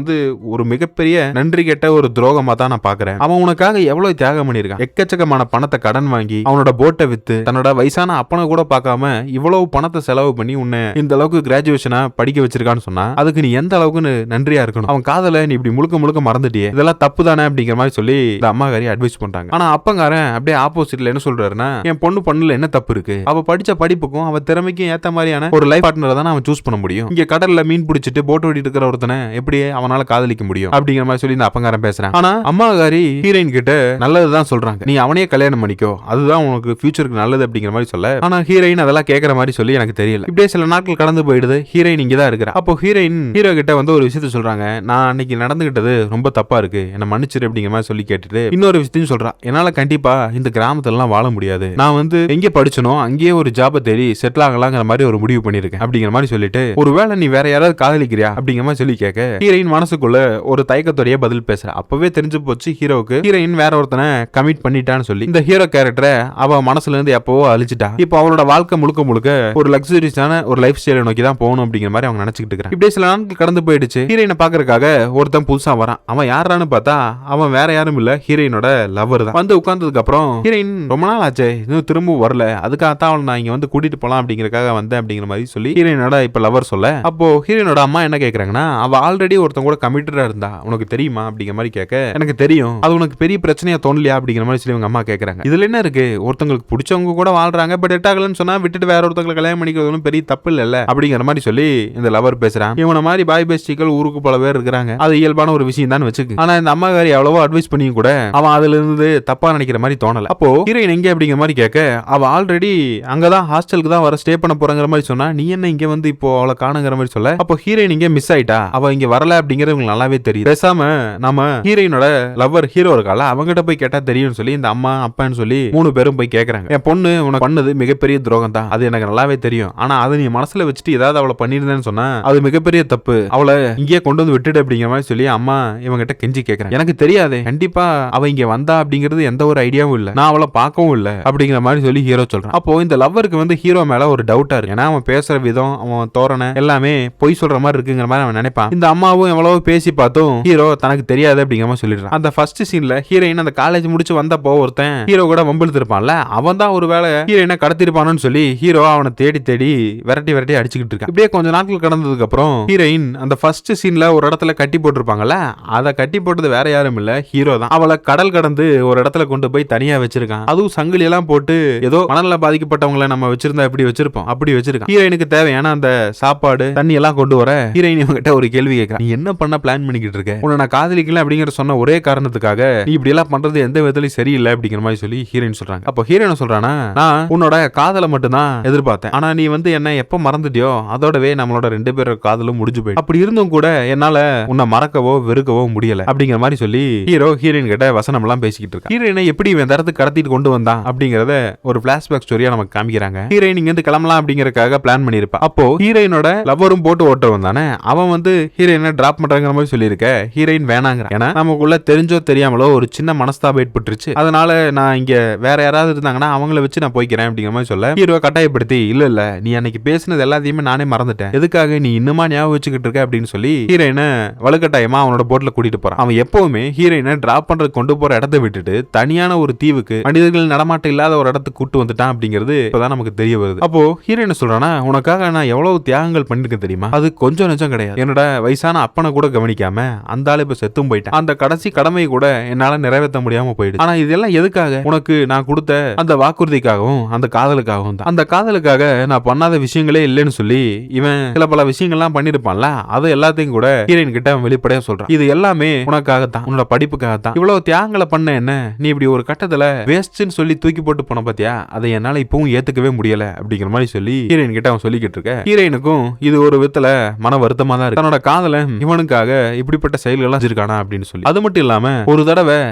[SPEAKER 1] ஒரு மிகப்பெரிய நன்றி கெட்ட ஒரு துரோகமா தான் நான் பாக்குறேன். அவன் உனக்காக எவ்வளவு தியாகம் பண்ணிருக்கான், எக்கச்சக்கமான பணத்தை கடன் வாங்கி அவனோட போட்டை வித்து தன்னோட வயசான அப்பனை கூட பார்க்காம இவ்வளவு பணத்தை செலவு பண்ணி உன்னை இந்த அளவுக்கு கிராஜுவேஷனா படிக்க வச்சிருக்கான்னு சொன்னா அதுக்கு நீ எந்த அளவுக்கு நன்றியா இருக்கணும். அவன் காதல நீ இப்படி முழுக்க மறந்துட்டியே, இதெல்லாம் தப்பு தானே அப்படிங்கிற மாதிரி சொல்லி இந்த அம்மாக்காரி அட்வைஸ் பண்றாங்க. ஆனா அப்பங்காரன் அப்படியே ஆப்போசிட்ல என்ன சொல்றாருன்னா என் பொண்ணு பண்ணுல என்ன தப்பு இருக்கு, அவ படிச்ச படிப்புக்கும் அவ திறமைக்கும் ஏத்த மாதிரியான ஒரு லைஃப் பார்ட்னரை தான் அவன் சூஸ் பண்ண முடியும். இங்க கடல்ல மீன் பிடிச்சிட்டு போட் ஓடிட்டு இருக்கிற ஒருத்தனை எப்படி அவனால காதலிக்க முடியும் அப்படிங்கிற மாதிரி சொல்லி இந்த அப்பங்காரன் பேசுறான். ஆனா அம்மாக்காரி ஹீரோயின் கிட்ட நல்லதுதான் சொல்றாங்க, நீ அவனையே கல்யாணம் பண்ணிக்கோ, அதுதான் உனக்கு ஃபியூச்சருக்கு நல்லது அப்படிங்கிற மாதிரி சொல்ல. ஆனா ஹீரோயின் அதெல்லாம் கேட்கற மாதிரி சொல்லி எனக்கு தெரியல. இப்படியே சில நாட்கள் கடந்து போயிடுது. ஹீரோயின் இங்கதான் இருக்கிறா. அப்போ ஹீரோயின் ஹீரோ கிட்ட ஒரு விஷயத்த சொல்றாங்க, நான் அன்னைக்கு நடந்துகிட்டது ரொம்ப தப்பா இருக்கு, என்ன மன்னிச்சிரு அப்படிங்கிற மாதிரி சொல்லி கேட்டுட்டு இன்னொரு விஷயத்தையும் சொல்றான், என்னால கண்டிப்பா இந்த கிராமத்துல எல்லாம் வாழ முடியாது, நான் எங்க படிச்சனோ அங்கேயே ஒரு ஜாப தேடி செட்டில் ஆகலாங்கிற மாதிரி ஒரு முடிவு பண்ணிருக்கேன் அப்படிங்கிற மாதிரி சொல்லிட்டு ஒருவேளை நீ வேற யாராவது காதலிக்கிறியா அப்படிங்கிற மாதிரி சொல்லி கேட்க ஹீரோயின் மனசுக்குள்ள ஒரு தயக்கத்தோடைய பதில் பேசுற. அப்பவே தெரிஞ்சு போச்சு ஹீரோவுக்கு ஹீரோயின் வேற ஒருத்தனை கமிட் பண்ணிட்டான்னு சொல்லி. இந்த ஹீரோ கேரக்டரை அவ மனசுல இருந்து எப்பவோ அழிச்சிட்டா. இப்போ அவளோட வாழ்க்கை முழுக்க ஒரு லக்ஸுரியஸான ஒரு லைஃப் ஸ்டைலை நோக்கி தான் போகணும் அப்படிங்கிற மாதிரி அவங்க நினைச்சுக்கிட்டு இருக்காங்க. இப்படியே சில நாட்கள் கடந்து போயிடுச்சு. ஹீரோயினை பாக்குறதுக்காக ஒருத்தன் புதுசா வரான். அவன் யாரான்னு பார்த்தா அவன் வேற யாரும் இல்ல, ஹீரோயினோட லவர் தான். உட்கார்ந்ததுக்கு அப்புறம் ஹீரோயின் ரொம்ப நாள் ஆச்சு இன்னும் திரும்ப வரல, அதுக்காகத்தான் அவளை நான் இங்க கூட்டிட்டு போலாம் அப்படிங்கறக்காக வந்தேன் அப்படிங்கிற மாதிரி சொல்லி ஹீரோயினோட இப்ப லவர் சொல்ல. அப்போ ஹீரோயினோட அம்மா என்ன கேக்குறாங்கன்னா அவ ஆல்ரெடி ஒருத்தன் கூட கமிட்டடா இருந்தா உனக்கு தெரியுமா அப்படிங்கிற மாதிரி கேட்க எனக்கு தெரியும், அது உனக்கு பெரிய பிரச்சனையா தோணலையா அப்படிங்கிற மாதிரி சொல்லி அவங்க அம்மா கேக்குறாங்க. இதுல என்ன இருக்கு, ஒருத்தங்களுக்கு பிடிச்சவங்க கூட வாழ்றாங்க, பட் எட்டாகலன்னு சொன்னா விட்டுட்டு வேற ஒருத்தங்களை கல்யாணம் பண்ணிக்கிறது ஒன்றும் பெரிய தப்பு இல்ல அப்படிங்கிற மாதிரி சொல்லி இந்த லவர் பேசுறான். இவன மாதிரி பாய் பெஸ்டிகள் ஊருக்கு பல பேர் இருக்கிறாங்க, அது இயல்பான ஒரு விஷயம் தான் வச்சுக்கு. ஆனா இந்த அம்மாக்காரி எவ்வளவோ அட்வைஸ் பண்ணியும் கூட அவன் அதுல இருந்து தப்பா நினைக்கிற மாதிரி தோணல. அப்போ ஹீரோயின் எங்க அப்படிங்கிற மாதிரி கேட்க அவ ஆல்ரெடி அங்கதான் ஹாஸ்டலுக்கு தான் வர ஸ்டே பண்ண போறங்கிற மாதிரி சொன்னா நீ என்ன இங்க இப்போ அவளை காணுங்கிற மாதிரி சொல்ல. அப்போ ஹீரோயின் இங்க மிஸ் ஆயிட்டா, அவ இங்க வரல அப்படிங்கிறது உங்களுக்கு நல்லாவே தெரியும். பேசாம நம்ம ஹீரோயினோட லவர் ஹீரோ இருக்கால அவங்ககிட்ட போய் கேட்டா தெரியும் சொல்லி இந்த அம்மா அப்பான்னு சொல்லி 3 பேரும் போய் கேக்குறாங்க. என் பொண்ணு உனக்கு பண்ணது மிகப்பெரிய துரோகம் தான், அது எனக்கு நல்லாவே தெரியும், ஆனா அதை நீ மனசுல வச்சுட்டு ஏதாவது அவளை பண்ணிருந்தேன்னு சொன்னா அது மிகப்பெரிய தப்பு, அவளை இங்கே கொண்டு விட்டுடு அப்படிங்கிற மாதிரி சொல்லி அம்மா இவங்கிட்ட கெஞ்சி கேக்குறாங்க. எனக்கு தெரியாதே, கண்டிப்பா அவ இங்க வந்தா அப்படிங்கிறது எந்த ஒரு ஐடியாவும் இல்ல, நான் அவளை பார்க்கவும் இல்ல அப்படிங்கிற மாதிரி சொல்லி ஹீரோ சொல்றான். அப்போ இந்த லவ்வருக்கு ஹீரோ மேல ஒரு டவுட்டா இருக்கு. ஏன்னா அவன் பேசுற விதம் அவன் தோரணை எல்லாமே பொய் சொல்ற மாதிரி இருக்குங்கிற மாதிரி அவன் நினைப்பான். இந்த அம்மாவும் எவ்வளவு பேசி பார்த்தும் ஹீரோ தனக்கு தெரியாது அப்படிங்கிற மாதிரி சொல்லிடுறான். அந்த ஃபர்ஸ்ட் சீன்ல ஹீரோயின் அந்த காலேஜ் முடிச்சு வந்தப்போ ஒருத்தன் ஹீரோ கூட வம்பிழுத்திருப்பான்ல, அவன் தான் ஒரு வேளை ஹீரோயினை கடத்திருப்பானு சொல்லி ஹீரோ அவனை தேடி விரட்டி அடிச்சுக்கிட்டு இருக்கான். இப்படியே கொஞ்ச நாட்கள் கடந்ததுக்கு அப்புறம் ஹீரோயின் அந்த ஃபர்ஸ்ட் ஃபர்ஸ்ட் சீன்ல ஒரு இடத்துல கட்டி போட்டிருப்பாங்கல்ல, அதை கட்டி போட்டது வேற யாரும் இல்ல, ஹீரோ தான். அவளை கடல் கடந்து ஒரு இடத்துல கொண்டு போய் தனியா வச்சிருக்கான். அதுவும் சங்கிலி எல்லாம் போட்டு ஏதோ மனநல பாதிக்கப்பட்டவங்களை நம்ம வச்சிருந்தா எப்படி வச்சிருப்போம் அப்படி வச்சிருக்கான். ஹீரோயினுக்கு தேவையான அந்த சாப்பாடு தண்ணி எல்லாம் கொண்டு வர ஹீரோயின் இவங்கிட்ட ஒரு கேள்வி கேட்கறான். நீ என்ன பண்ண பிளான் பண்ணிக்கிட்டு இருக்க? உன்னை நான் காதலிக்கல அப்படிங்கிற சொன்ன ஒரே காரணத்துக்காக நீ இப்படி எல்லாம் பண்றது எந்த விதத்திலும் சரியில்லை அப்படிங்கிற மாதிரி சொல்லி ஹீரோயின் சொல்றாங்க. அப்போ ஹீரோயின் சொல்றானா, நான் உன்னோட காதலை மட்டும் தான் எதிர்பார்த்தேன், ஆனா நீ வந்து என்ன எப்ப மறந்துட்டியோ அதோடவே நம்மளோட 2 பேரோட காதலும் முடிஞ்சு போயிடும். அப்படி இருந்தும் கூட என்னால உன்னை மறக்கவோ வெறுக்கவோ முடியல அப்படிங்கிற மாதிரி சொல்லி ஹீரோ ஹீரோயின் கிட்ட வசனம் எல்லாம் பேசிக்கிட்டு இருக்கான். ஹீரோயினை எப்படி இந்த இடத்துக்கு கடத்திட்டு கொண்டு வந்தான் அப்படிங்கறத ஒரு பிளாஷ்பேக் ஸ்டோரியா நமக்கு காமிக்கிறாங்க. ஹீரோயின் இங்க இருந்து கிளம்பலாம் அப்படிங்கறதுக்காக பிளான் பண்ணிருப்பா. அப்போ ஹீரோயினோட லவரும் போட்டு ஓட்டுறவன் தானே, அவன் வந்து ஹீரோயினை டிராப் பண்றாங்கிற மாதிரி சொல்லியிருக்க. ஹீரோயின் வேணாங்கிற, ஏன்னா நமக்குள்ள தெரிஞ்சோ தெரியாமலோ ஒரு சின்ன மனஸ்தாபம் ஏற்பட்டுருச்சு, அதனால நான் இங்க வேற யாராவது இருந்தாங்கன்னா அவங்கள வச்சு நான் போய்க்கிறேன் அப்படிங்கிற மாதிரி சொல்ல ஹீரோ கட்டாயப்படுத்தி, இல்ல இல்ல நீ அன்னைக்கு பேசினது எல்லாத்தையுமே நானே மறந்துட்டேன், எதுக்காக நீ இன்னுமா ஞாபகம் வச்சுக்கிட்டு இருக்க அப்படின்னு சொல்லி ஹீரோயினை வலுக்கட்டாயமா அவனோட போட்ல கூட்டிட்டு போறான். அவன் எப்பவுமே ஹீரோயினை டிராப் பண்றது கொண்டு போற இடத்தை விட்டுட்டு தனியான ஒரு தீவுக்கு மனிதர்கள் நடமாட்டம் இல்லாத ஒரு இடத்துக்கு கூட்டு வந்துட்டான் அப்படிங்கிறது இப்பதான் நமக்கு தெரிய வருது. அப்போ ஹீரோயின் சொல்றானா, உனக்காக நான் எவ்வளவு தியாகங்கள் பண்ணிருக்கேன் தெரியுமா, அது கொஞ்சம் நிஜம் கிடையாது. என்னோட வயசான அப்பனை கூட கவனிக்காம அந்த ஆளு இப்ப செத்தும் போயிட்டான், அந்த கடைசி கடமையை கூட என்னால நிறைவேற்ற முடியாம போயிடுச்சு. ஆனா இதெல்லாம் எதுக்காக? உனக்கு நான் கொடுத்த அந்த வாக்குறுதிக்காகவும் அந்த காதலுக்காகவும் தான். அந்த காதலுக்காக நான் பண்ணாத விஷயங்களே இல்லைன்னு சொல்லி இவன் சில பல விஷயங்கள்லாம் பண்ணிருப்பான்ல, அது எல்லாத்தையும் கூட ஹீரோயின் கிட்ட வெளிப்படையா சொல்றான். இது எல்லாமே உனக்காக தான், உன்னோட படிப்புக்காக தான். இவ்வளவு தியாகங்களை பண்ண என்ன நீ இப்படி ஒரு கட்டத்துல வேஸ்ட்னு சொல்லி தூக்கி போட்டு போன பாத்தியா, அதை என்னால இப்பவும் ஏத்துக்கவே முடியல அப்படிங்கிற மாதிரி சொல்லி ஹீரோயின் கிட்ட அவன் சொல்லிக்கிட்டு இருக்க. ஹீரோயினுக்கும் இது ஒரு விதத்துல மன வருத்தமா தான் இருக்கு. தன்னோட காதலன் இவனுக்காக இப்படிப்பட்ட செயல்கள்லாம் செஞ்சிருக்கானா அப்படின்னு சொல்லி. அது மட்டும் இல்லாம ஒரு தடவை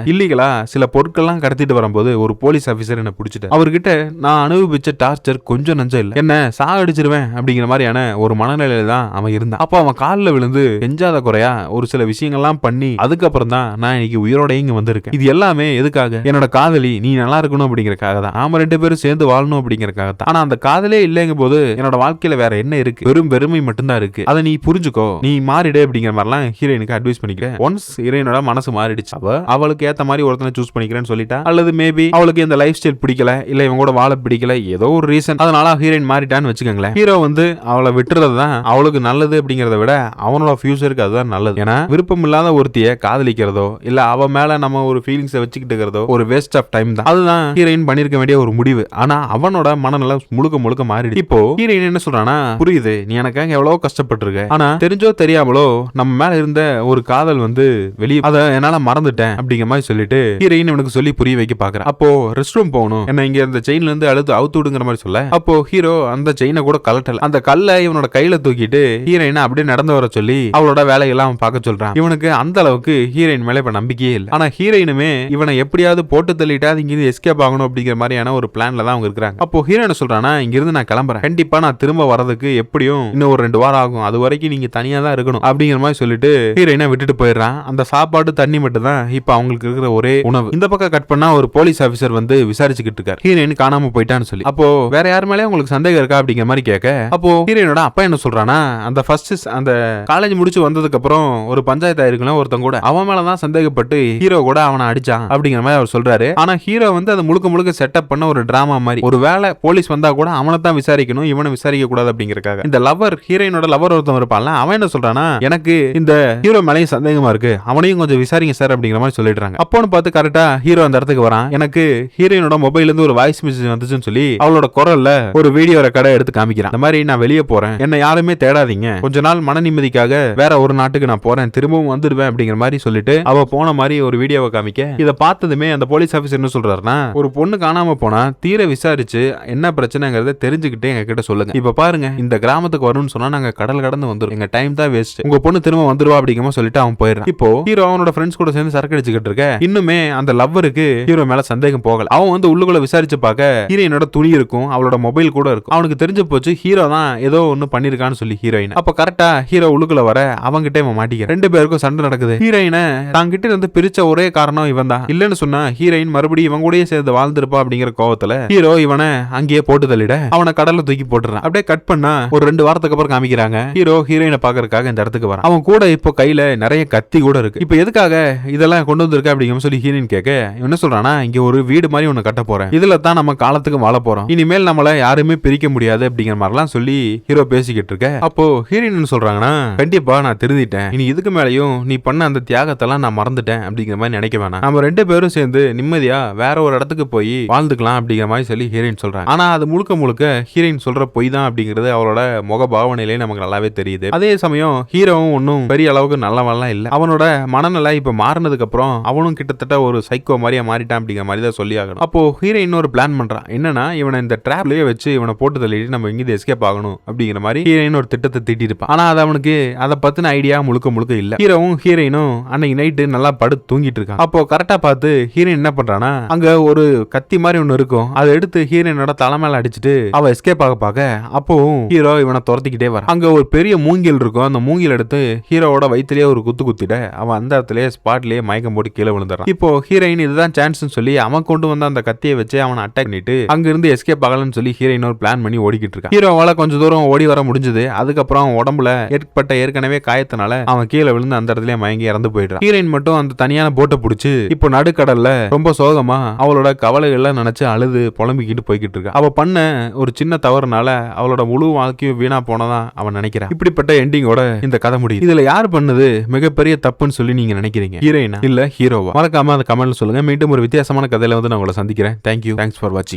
[SPEAKER 1] இல்லீகலா சில பொருட்கள்லாம் கடத்திட்டு வரும்போது ஒரு போலீஸ் ஆபீசர் என்ன பிடிச்சிட்டு அவர்கிட்ட நான் அனுபவிச்ச டார்ச்சர் கொஞ்சம் நஞ்சம் இல்ல, என்ன சாகடிச்சிருவேன் அப்படிங்கிற மாதிரியான ஒரு மனநிலையில தான் அவன் இருந்தான். அப்ப அவன் காலில் விழுந்து கெஞ்சாத குறையா ஒரு சில விஷயங்கள்லாம் பண்ணி அதுக்கப்புறம் தான் நான் இன்னைக்கு உயிரோட இங்க வந்திருக்கேன். இது எல்லாமே எதுக்காக? என்னோட காதலி நீ நல்லா இருக்கணும் அப்படிங்கறக்காக தான், நாம 2 பேரும் சேர்ந்து வாழணும் அப்படிங்கறக்காக தான். ஆனா அந்த காதலே இல்லைங்க போது என்னோட வாழ்க்கையில வேற என்ன இருக்கு? வெறும் பெருமை மட்டும்தான் இருக்கு, அதை நீ புரிஞ்சுக்கோ, நீ மாறிடு அப்படிங்கிற மாதிரிலாம் ஹீரோயினுக்கு அட்வைஸ் பண்ணிக்கிறேன். ஒன்ஸ் ஹீரோயினோட மனசு மாறிடுச்சு, அவளுக்கு ஏத்த மாதிரி ஒருத்தனை சூஸ் பண்ணிக்கிறேன்னு சொல்லிட்டா, அல்லது மேபி அவளுக்கு இந்த லைஃப் ஸ்டைல் பிடிக்கல, இல்ல இவங்க கூட வாழ பிடிக்கல, ஏதோ ஒரு ரீசன், அதனால ஹீரோயின் மாறிட்டான்னு வச்சுக்கோங்களேன். ஹீரோ வந்து அவளை விட்டுறது தான் அவளுக்கு நல்லது அப்படிங்கறத விட அவனோட ஃபியூச்சருக்கு அதுதான் நல்லது. ஏன்னா விருப்பம் இல்லாத ஒருத்திய காதலிக்கிறதோ இல்ல அவ மேல நம்ம ஒரு ஃபீலிங்ஸ் வச்சுக்கிட்டு இருக்கிறதோ ஒரு வேஸ்ட் ஆஃப் டைம் தான். அதுதான் ஹீரோயின் பண்ணிருக்க வேண்டிய ஒரு முடிவு. ஆனா அவனோட மனநலம் முழுக்க முழுக்க மாறிடுச்சு. இப்போ ஹீரோயின் என்ன சொல்றானா, புரியுது நீ எனக்காக எவ்வளவு கஷ்டப்பட்டிருக்க, ஆனா தெரிஞ்சோ தெரியாமலோ நம்ம மேல இருந்த ஒரு காதல் வந்து வெளியே, அத என்னால மறந்துட்டேன் அப்படிங்கிற மாதிரி சொல்லிட்டு ஹீரோயின் இவனுக்கு சொல்லி புரிய வைக்க பாக்குறேன். அப்போ ரெஸ்ட் ரூம் போகணும், என்ன இங்க இந்த செயின்ல இருந்து அவுத்து விடுங்கிற மாதிரி சொல்ல, அப்போ ஹீரோ அந்த செயினை கூட கலட்டல, அந்த கல்லை இவனோட கையில தூக்கிட்டு ஹீரோயினை அப்படியே நடந்து வர சொல்லி அவளோட வேலையெல்லாம் பார்க்க சொல்றான். இவனுக்கு அந்த அளவுக்கு ஹீரோயின் மேல இப்ப நம்பிக்கையே இல்லை. ஆனா ஹீரோயினுமே இவனை எப்படியாவது போட்டு தள்ளிட்டா இங்க இருந்து எஸ்கேப் ஆகணும் அப்படிங்கிற மாதிரியான ஒரு பிளான்ல தான் அவங்க இருக்காங்க. அப்போ ஹீரோயின் சொல்றானா, இங்க இருந்து நான் கிளம்புறேன், கண்டிப்பா நான் திரும்ப வரதுக்கு எப்படியும் இன்னும் ஒரு 2 வாரம் ஆகும், அது வரைக்கும் நீங்க தனியா தான் இருக்கணும் அப்படிங்கிற மாதிரி சொல்லிட்டு ஹீரோயினை விட்டுட்டு போயிடுறான். அந்த சாப்பாடு தண்ணி மட்டும் தான் இப்ப அவங்களுக்கு இருக்கிற ஒரே உணவு. இந்த பக்கம் கட் பண்ணா ஒரு போலீஸ் ஆபீசர் வந்து விசாரிச்சுக்கிட்டு இருக்காரு, ஹீரோயின் காணாம போயிட்டான்னு சொல்லி. அப்போ வேற யார் மேலே உங்களுக்கு சந்தேகம் இருக்கா அப்படிங்கிற மாதிரி கேட்க, அப்போ ஹீரோயினோட அப்பா என்ன சொல்றானா, அந்த ஃபர்ஸ்ட் அந்த காலேஜ் முடிச்சு வந்ததுக்கு அப்புறம் ஒரு பஞ்சாயத்து ஆயிருக்குல ஒருத்தன் கூட, அவன் மேலதான் சந்தேகப்பட்டு ஹீரோ கூட அவனை அடிச்சான் அப்படிங்கிற மாதிரி அவர் சொல்றாரு. ஆனா ஹீரோ வந்து அது முழுக்க முழுக்க செட்டப் பண்ண ஒரு டிராமா மாதிரி, ஒரு வேளை போலீஸ் வந்தா கூட அவனை தான் விசாரிக்கணும், இவனை விசாரிக்க கூடாது அப்படிங்கறக்காக. இந்த லவர், ஹீரோயினோட லவர் ஒருத்தன் இருப்பான்ல, அவன் என்ன சொல்றானா, எனக்கு இந்த ஹீரோ மேலேயும் சந்தேகமா இருக்கு, அவனையும் கொஞ்சம் விசாரிங்க சார் அப்படிங்கிற மாதிரி சொல்லிடுறாங்க. அப்போன்னு பார்த்து கரெக்டா ஹீரோ அந்த இடத்துக்கு வரான். எனக்கு ஹீரோயினோட மொபைல்ல இருந்து ஒரு வாய்ஸ் மெசேஜ் வந்துச்சுன்னு சொல்லி அவளோட குரல்ல ஒரு வீடியோ ரெக்கார்டை எடுத்து காமிக்கிறான். இந்த மாதிரி நான் வெளியே போறேன், என்ன யாருமே தேடாதீங்க, கொஞ்ச நாள் மன நிம்மதிக்காக வேற ஒரு நாட்டுக்கு நான் போறேன், திரும்பவும் வந்துடுவேன் அப்படிங்கிற மாதிரி சொல்லிட்டு அவ போன மாதிரி ஒரு வீடியோவை காமிக்க, இதை பார்த்ததுமே அந்த போலீஸ் ஆபீசர் என்ன சொல்றாருன்னா, ஒரு பொண்ணு காணாம போனா தீர விசாரிச்சு என்ன பிரச்சனைங்கிறத தெரிஞ்சுக்கிட்டு எங்க கிட்ட சொல்லுங்க. இப்ப பாருங்க, இந்த கிராமத்துக்கு வரும்னு சொன்னா நாங்க கடல் கடந்து வந்துரும், எங்க டைம் தான் வேஸ்ட், உங்க பொண்ணு திரும்ப வந்துருவா அப்படிங்கிற சொல்லிட்டு அவன் போயிடுறான். இப்போ ஹீரோ அவனோட ஃப்ரெண்ட்ஸ் கூட சேர்ந்து சரக்கு அடிச்சுக்கிட்டு இருக்க, இன்னுமே அந்த லவ்வருக்கு ஹீரோ மேல சந்தேகம் போகல. அவன் வந்து உள்ளுக்குள்ள விசாரிச்சு பார்க்க ஹீரோயினோட துணி இருக்கும், அவளோட மொபைல் கூட இருக்கும். அவனுக்கு தெரிஞ்சு போச்சு ஹீரோ தான் ஏதோ ஒன்னு பண்ணிருக்கான்னு சொல்லி ஹீரோயின். அப்ப கரெக்டா ஹீரோ உள்ளுக்குள்ள வர அவங்கிட்ட இவன் மாட்டிக்க, 2 பேருக்கும் சண்டை நடக்குது. ஹீரோயினை தாங்கிட்ட இருந்து பிரிச்ச ஒரே காரணம் இவன் தான், இல்லன்னு சொன்னா ஹீரோயின் மறுபடியும் இவன் கூடயே சேர்ந்து வாழ்ந்திருப்பா அப்படிங்கிற கோவத்துல ஹீரோ இவனை அங்கேயே போட்டு தள்ளிட அவனை கடல்ல தூக்கி போட்டுறான். அப்படியே கட் பண்ணா ஒரு 2 வாரத்துக்கு அப்புறம் காமிக்கிறாங்க, ஹீரோ ஹீரோயினை பாக்குறதுக்காக இந்த இடத்துக்கு வரான். அவன் கூட இப்போ கையில நிறைய கத்தி கூட இருக்கு. இப்போ எதுக்காக இதெல்லாம் கொண்டு வந்திருக்க அப்படிங்கிற சொல்லி ஹீரோயின் கேட்க, என்ன சொல்றானா, இங்க ஒரு வீடு மாதிரி ஒன்னு கட்ட போறேன், இதுல தான் நம்ம காலத்துக்கு வாழ போறோம், இனிமேல் நம்மள யாருமே பிரிக்க முடியாது அப்படிங்கிற மாதிரிலாம் சொல்லி ஹீரோ பேசிக்கிட்டு இருக்க. அப்போ ஹீரோயின் சொல்றாங்கன்னா, கண்டிப்பா நான் திருந்திட்டேன், இனி இதுக்கு மேலயும் நீ பண்ண அந்த தியாகத்தெல்லாம் நான் மறந்துட்டேன் அப்படிங்கிற மாதிரி நினைக்க வேணாம், நம்ம 2 பேரும் சேர்ந்து நிம்மதியா வேற ஒரு இடத்துக்கு போய் வாழ்ந்துக்கலாம் அப்படிங்கிற மாதிரி சொல்லி ஹீரோயின் சொல்றாங்க. ஆனா அது முழுக்க முழுக்க ஹீரோயின் சொல்ற பொய் தான் அப்படிங்கிறது அவளோட முக பாவனையிலே நமக்கு நல்லாவே தெரியுது. அதே சமயம் ஹீரோவும் ஒன்னும் பெரிய அளவுக்கு நல்லவன்லாம் இல்ல. அவனோட மனநிலை இப்ப மாறினதுக்கு அப்புறம் அவனும் கிட்டத்தட்ட ஒரு சைக்கோ மாதிரியா மாறிட்டான் அப்படிங்கிற மாதிரி தான் சொல்லி ஆகணும். அப்போ ஹீரோயின் ஒரு பிளான் பண்றான். என்னன்னா இவனை இந்த ட்ராப்லயே வச்சு இவனை போட்டு தள்ளிட்டு நம்ம இங்க எஸ்கேப் ஆகணும் அப்படிங்கிற மாதிரி ஹீரோயின் ஒரு திட்டத்தை தீட்டிருப்பான். ஆனா அது அவனுக்கு அதை பத்தின ஐடியா முழுக்க முழுக்க இல்ல. ஹீரோவும் ஹீரோயினும் அன்னைக்கு நைட்டு நல்லா படுத்து தூங்கிட்டு இருக்கான். அப்போ கரெக்டா பார்த்து ஹீரோயின் என்ன பண்றானா, அங்க ஒரு கத்தி மாதிரி ஒன்னு இருக்கும், அதை எடுத்து ஹீரோயினோட தலைமையில அடிச்சுட்டு அவ எஸ்கேப் ஆக பாக்க அப்பவும் ஹீரோ இவனை துரத்திக்கிட்டே வர. அங்க ஒரு பெரிய மூங்கில் இருக்கும், அந்த மூங்கில் எடுத்து ஹீரோவோட வயிற்றுலயே ஒரு குத்து குத்திட அவன் அந்த இடத்துல ஸ்பாட்லயே மயக்கம் போட்டு கீழே விழுந்துறான். இப்போ ஹீரோயின் இதுதான் சான்ஸ் சொல்லி அவன் கொண்டு வந்து அந்த கத்தியை வச்சு அவனை அட்டாக் பண்ணிட்டு அங்க இருந்து எஸ்கேப் ஆகலன்னு சொல்லி ஹீரோயின் ஒரு பிளான் பண்ணி ஓடிக்கிட்டு இருக்கான். ஹீரோவால கொஞ்சம் தூரம் ஓடி வர முடிஞ்சது. அதுக்கப்புறம் உடம்புல ஏற்பட்ட ஏற்கனவே காயத்தினால அவன் கீழே விழுந்து அந்த இடத்துல மயங்கி இறந்து போயிடுறான். ஹீரோயின் மட்டும் அந்த தனியான போட்டை பிடிச்சு இப்போ நடுக்கடல்ல ரொம்ப சோகமா அவளோட கவலைகள்லாம் நினைச்சு அழுது புலம்பிக்கிட்டு போய்கிட்டு இருக்கா. அவ பண்ண ஒரு சின்ன தவறுனால அவளோட முழு வாழ்க்கையும் வீணா போனதான் அவன் நினைக்கிறான். இப்படிப்பட்ட எண்டிங்கோட இந்த கதை முடியுது. இதுல யார் பண்ணது மிகப்பெரிய தப்புன்னு சொல்லி நீங்க நினைக்கிறீங்க? ஹீரோயினா இல்ல ஹீரோவா? மறக்காம அந்த கமெண்ட்ல சொல்லுங்க. மீண்டும் ஒரு வித்தியாசமான கதையில வந்து நான் உங்களை சந்திக்கிறேன். தேங்க்யூ, தேங்க்ஸ் ஃபார் வாட்சிங்.